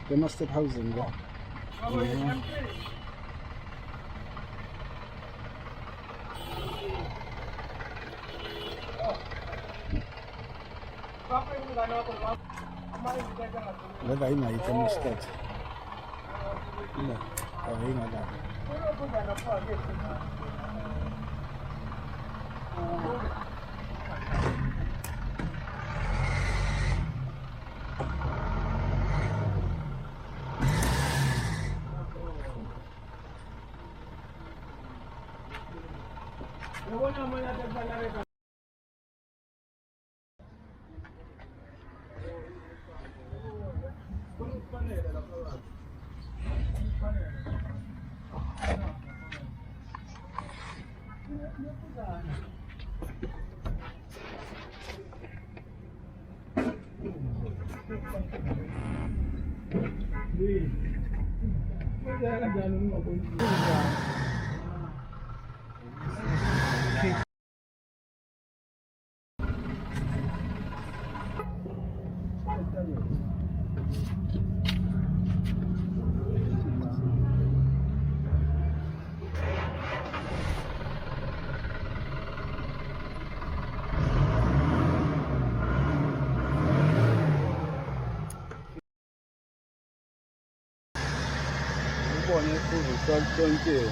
Thermostat housing ya. Wala ini ay thermostat. Ila, ay nga. Pone tudo, só estou inteiro.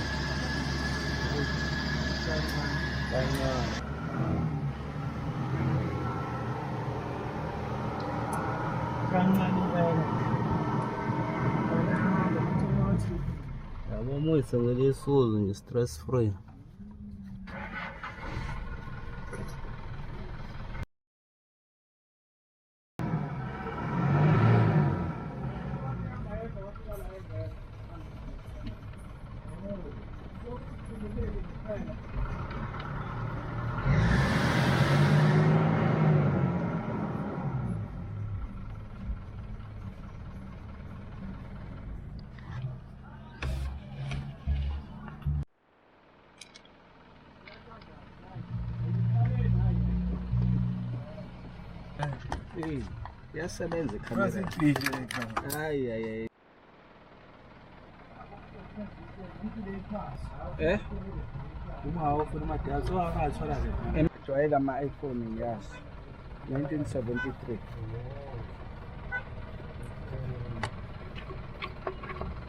Vamos ver se ele stress free. Yasebenza ikhamera. Hayi hayi. Uma ufuna amadatha wakathola ke. Enjoyela ama iPhone yazi. 1973.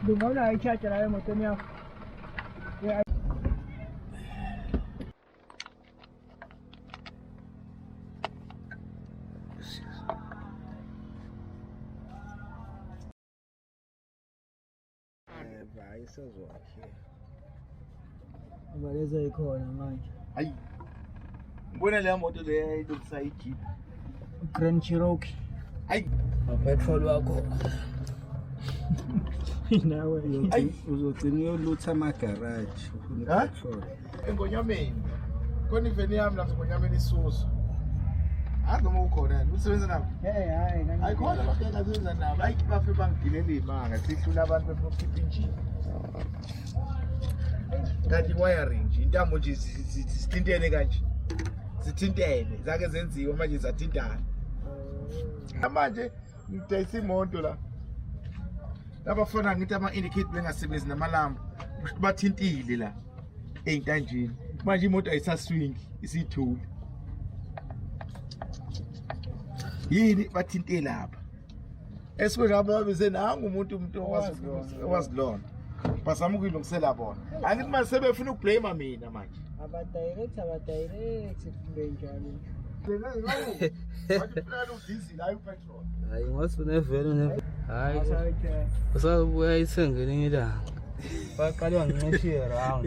Dungauna ichacha la motoni yako. Isazwakhe abaleza ikhona manje. Hayi ngibona le moto le ilokisa iJeep Grand Cherokee. Hayi petrol wakho nawe uzogcina uyolutha ama garage ufuna petrol engonyameni koni veni yami lapho ngonyameni isuzo noma ukhona usebenza nabo hayi ayikhona bafika asebenza nabo hayi bafe bangidilela imanga sihlula abantu bekhipha injini kanti wiring nje intambo nje sithintene kanje sithintene zake zenziwe manje zathintana manje ngidayisa imoto la labafana ngithi ama indicate bengasebenzi namalambu bathintile la eintanjini manje imoto ayisaswing isithule yini bathinte lapha esikwena ababize nangu umuntu owazilona bazama ukuyilungisela bona angithi manje sebefuna ukublame mina manje abadirect benjalo bathi udizili hayi upetrol hayi ngosune vele hayi usabuya isengene ngila baqale wangincishira round